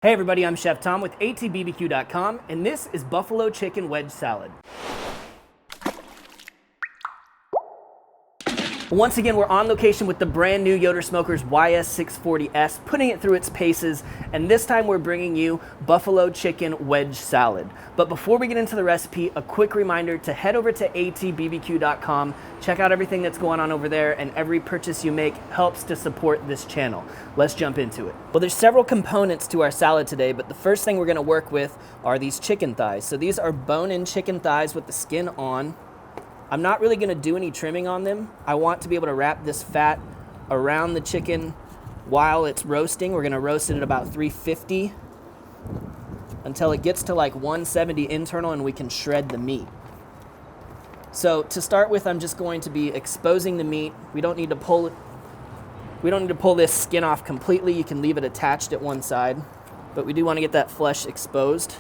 Hey everybody, I'm Chef Tom with allthingsbbq.com, and this is Buffalo Chicken Wedge Salad. Once again, we're on location with the brand new Yoder Smokers YS640S, putting it through its paces, and this time we're bringing you Buffalo Chicken Wedge Salad. But before we get into the recipe, a quick reminder to head over to allthingsbbq.com, check out everything that's going on over there, and every purchase you make helps to support this channel. Let's jump into it. Well, there's several components to our salad today, but the first thing we're gonna work with are these chicken thighs. So these are bone-in chicken thighs with the skin on. I'm not really gonna do any trimming on them. I want to be able to wrap this fat around the chicken while it's roasting. We're gonna roast it at about 350 until it gets to like 170 internal and we can shred the meat. So to start with, I'm just going to be exposing the meat. We don't need to pull this skin off completely. You can leave it attached at one side, but we do want to get that flesh exposed.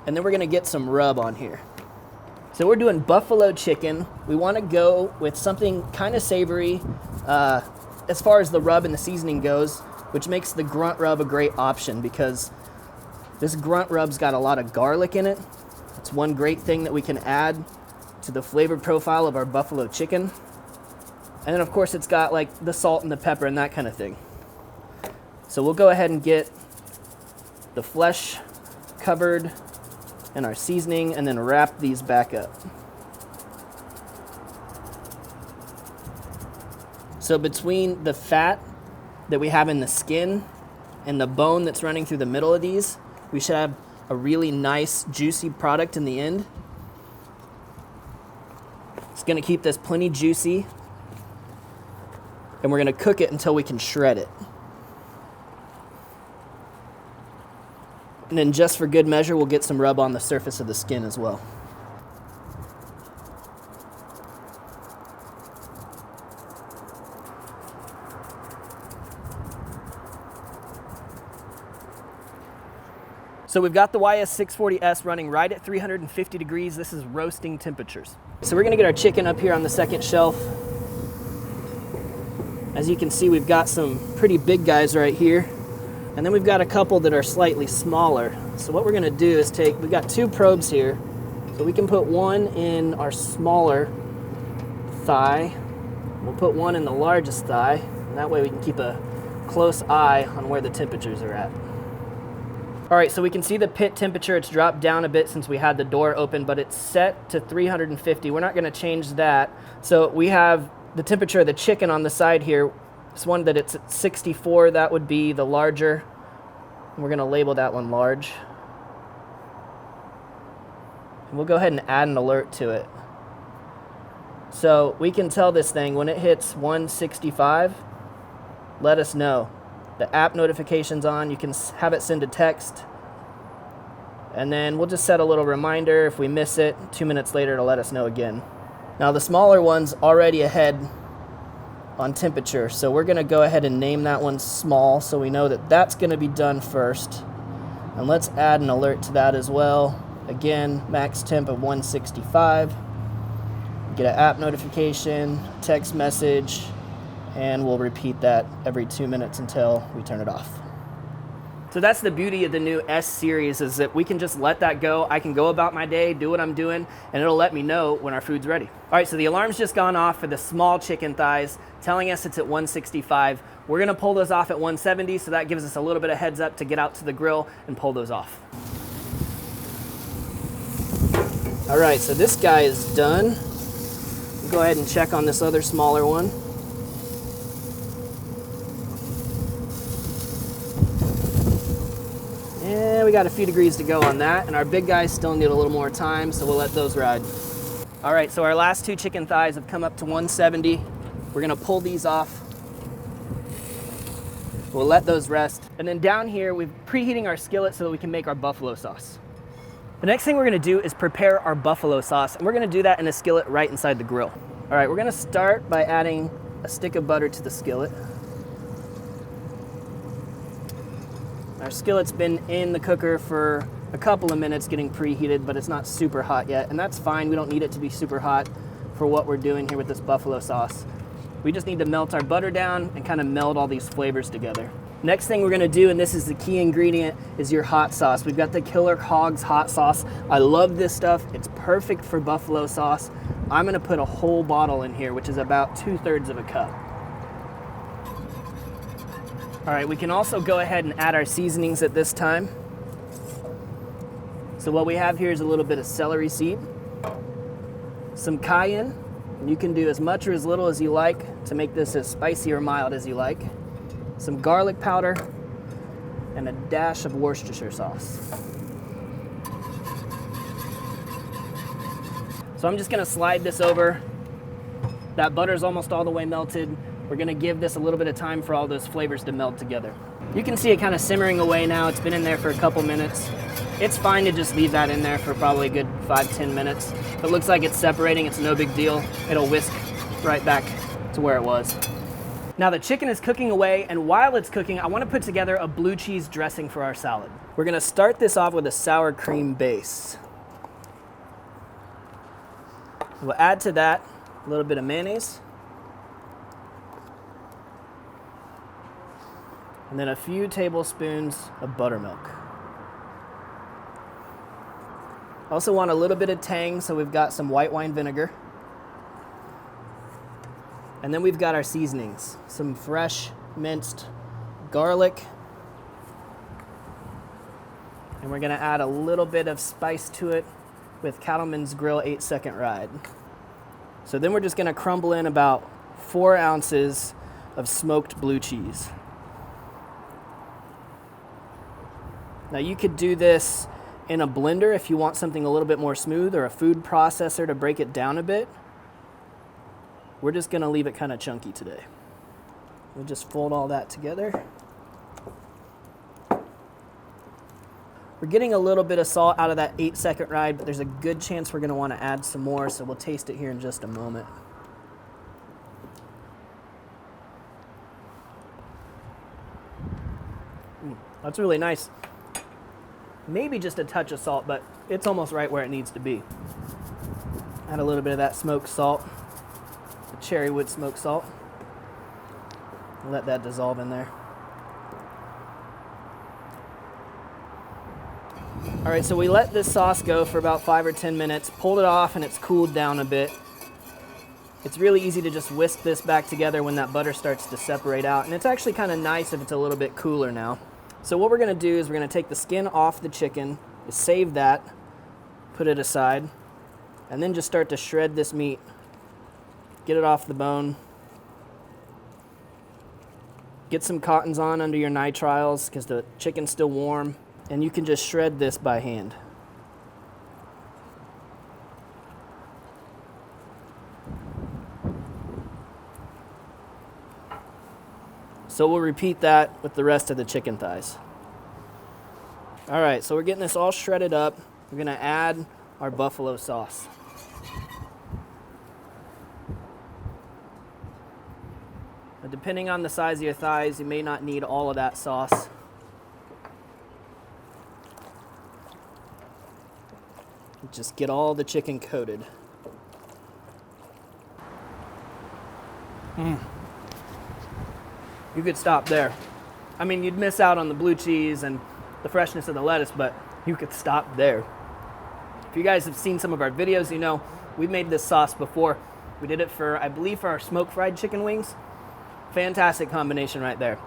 And then we're gonna get some rub on here. So we're doing buffalo chicken. We wanna go with something kind of savory as far as the rub and the seasoning goes, which makes the grunt rub a great option because this grunt rub's got a lot of garlic in it. It's one great thing that we can add to the flavor profile of our buffalo chicken. And then of course it's got like the salt and the pepper and that kind of thing. So we'll go ahead and get the flesh covered and our seasoning, and then wrap these back up. So between the fat that we have in the skin and the bone that's running through the middle of these, we should have a really nice, juicy product in the end. It's gonna keep this plenty juicy, and we're gonna cook it until we can shred it. And then just for good measure, we'll get some rub on the surface of the skin as well. So we've got the YS640S running right at 350 degrees. This is roasting temperatures. So we're gonna get our chicken up here on the second shelf. As you can see, we've got some pretty big guys right here. And then we've got a couple that are slightly smaller. So what we're gonna do is we've got two probes here. So we can put one in our smaller thigh. We'll put one in the largest thigh. And that way we can keep a close eye on where the temperatures are at. All right, so we can see the pit temperature. It's dropped down a bit since we had the door open, but it's set to 350. We're not gonna change that. So we have the temperature of the chicken on the side here. This one that it's at 64, that would be the larger. We're gonna label that one large. And we'll go ahead and add an alert to it. So we can tell this thing when it hits 165, let us know. The app notification's on, you can have it send a text. And then we'll just set a little reminder. If we miss it, 2 minutes later, it'll let us know again. Now the smaller one's already ahead on temperature, so we're gonna go ahead and name that one small so we know that that's gonna be done first. And let's add an alert to that as well. Again, max temp of 165. Get an app notification, text message, and we'll repeat that every 2 minutes until we turn it off. So that's the beauty of the new S series, is that we can just let that go. I can go about my day, do what I'm doing, and it'll let me know when our food's ready. All right, so the alarm's just gone off for the small chicken thighs, telling us it's at 165. We're gonna pull those off at 170, so that gives us a little bit of heads up to get out to the grill and pull those off. All right, so this guy is done. We'll go ahead and check on this other smaller one. Yeah, we got a few degrees to go on that, and our big guys still need a little more time, so we'll let those ride. All right, so our last two chicken thighs have come up to 170. We're gonna pull these off. We'll let those rest. And then down here, we're preheating our skillet so that we can make our buffalo sauce. The next thing we're gonna do is prepare our buffalo sauce, and we're gonna do that in a skillet right inside the grill. All right, we're gonna start by adding a stick of butter to the skillet. Our skillet's been in the cooker for a couple of minutes getting preheated, but it's not super hot yet, and that's fine. We don't need it to be super hot for what we're doing here with this buffalo sauce. We just need to melt our butter down and kind of meld all these flavors together. Next thing we're gonna do, and this is the key ingredient, is your hot sauce. We've got the Killer Hogs hot sauce. I love this stuff. It's perfect for buffalo sauce. I'm gonna put a whole bottle in here, which is about 2/3 of a cup. All right, we can also go ahead and add our seasonings at this time. So what we have here is a little bit of celery seed, some cayenne, and you can do as much or as little as you like to make this as spicy or mild as you like, some garlic powder, and a dash of Worcestershire sauce. So I'm just gonna slide this over. That butter's almost all the way melted. We're gonna give this a little bit of time for all those flavors to meld together. You can see it kind of simmering away now. It's been in there for a couple minutes. It's fine to just leave that in there for probably a good 5-10 minutes. If it looks like it's separating, it's no big deal. It'll whisk right back to where it was. Now the chicken is cooking away, and while it's cooking, I wanna put together a blue cheese dressing for our salad. We're gonna start this off with a sour cream base. We'll add to that a little bit of mayonnaise, and then a few tablespoons of buttermilk. Also want a little bit of tang, so we've got some white wine vinegar. And then we've got our seasonings, some fresh minced garlic. And we're gonna add a little bit of spice to it with Cattleman's Grill 8-second ride. So then we're just gonna crumble in about 4 ounces of smoked blue cheese. Now you could do this in a blender if you want something a little bit more smooth, or a food processor to break it down a bit. We're just gonna leave it kind of chunky today. We'll just fold all that together. We're getting a little bit of salt out of that 8-second ride, but there's a good chance we're gonna wanna add some more, so we'll taste it here in just a moment. That's really nice. Maybe just a touch of salt, but it's almost right where it needs to be. Add a little bit of that smoked salt, the cherry wood smoked salt. Let that dissolve in there. All right, so we let this sauce go for about 5 or 10 minutes, pulled it off, and it's cooled down a bit. It's really easy to just whisk this back together when that butter starts to separate out, and it's actually kind of nice if it's a little bit cooler now. So what we're gonna do is we're gonna take the skin off the chicken, save that, put it aside, and then just start to shred this meat. Get it off the bone. Get some cottons on under your nitriles because the chicken's still warm, and you can just shred this by hand. So we'll repeat that with the rest of the chicken thighs. All right, so we're getting this all shredded up. We're gonna add our buffalo sauce. Now, depending on the size of your thighs, you may not need all of that sauce. Just get all the chicken coated. You could stop there. I mean, you'd miss out on the blue cheese and the freshness of the lettuce, but you could stop there. If you guys have seen some of our videos, you know we've made this sauce before. We did it for, I believe, for our smoke fried chicken wings. Fantastic combination right there.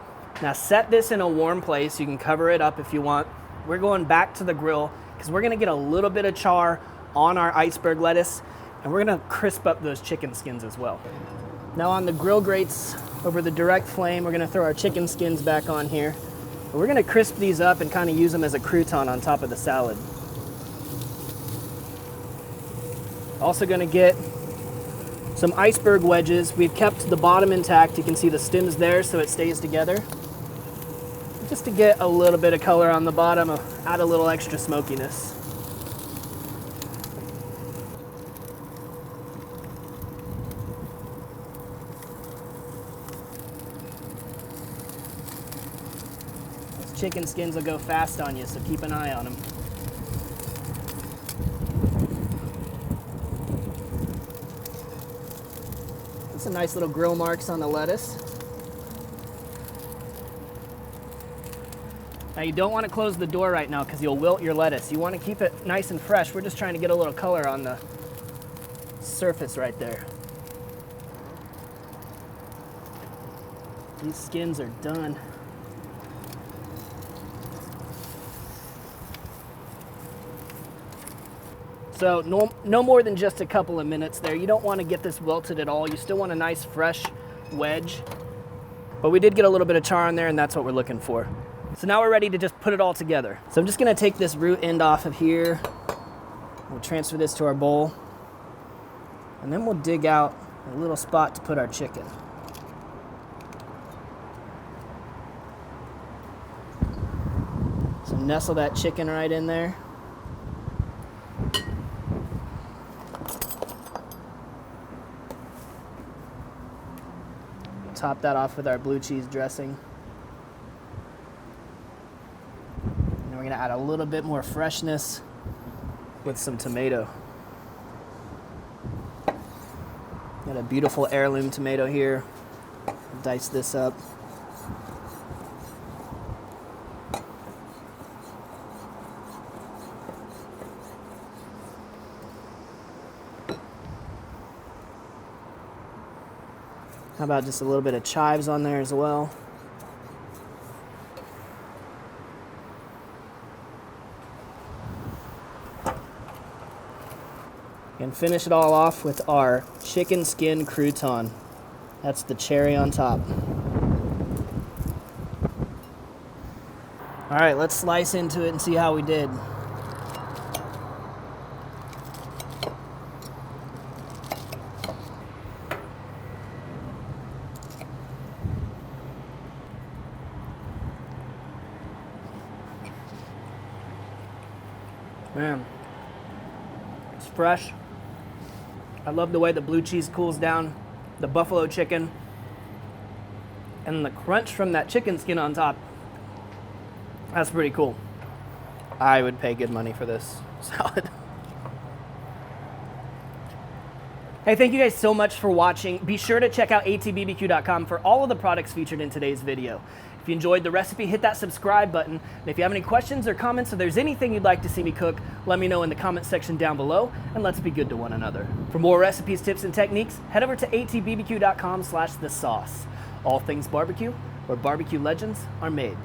Now set this in a warm place. You can cover it up if you want. We're going back to the grill because we're gonna get a little bit of char on our iceberg lettuce, and we're gonna crisp up those chicken skins as well. Now on the grill grates over the direct flame, we're gonna throw our chicken skins back on here. And we're gonna crisp these up and kind of use them as a crouton on top of the salad. Also gonna get some iceberg wedges. We've kept the bottom intact. You can see the stems there so it stays together. Just to get a little bit of color on the bottom, add a little extra smokiness. Chicken skins will go fast on you, so keep an eye on them. some nice little grill marks on the lettuce. Now you don't want to close the door right now because you'll wilt your lettuce. You want to keep it nice and fresh. We're just trying to get a little color on the surface right there. These skins are done. So no more than just a couple of minutes there. You don't want to get this wilted at all. You still want a nice fresh wedge. But we did get a little bit of char on there, and that's what we're looking for. So now we're ready to just put it all together. So I'm just gonna take this root end off of here. We'll transfer this to our bowl. And then we'll dig out a little spot to put our chicken. So nestle that chicken right in there. Top that off with our blue cheese dressing. We're gonna add a little bit more freshness with some tomato. Got a beautiful heirloom tomato here. Dice this up. How about just a little bit of chives on there as well? And finish it all off with our chicken skin crouton. That's the cherry on top. All right, let's slice into it and see how we did. Man, it's fresh. I love the way the blue cheese cools down the buffalo chicken and the crunch from that chicken skin on top. That's pretty cool. I would pay good money for this salad. Hey, thank you guys so much for watching. Be sure to check out allthingsbbq.com for all of the products featured in today's video. If you enjoyed the recipe, hit that subscribe button. And if you have any questions or comments, or there's anything you'd like to see me cook, let me know in the comment section down below, and let's be good to one another. For more recipes, tips, and techniques, head over to allthingsbbq.com/thesauce. All things barbecue, where barbecue legends are made.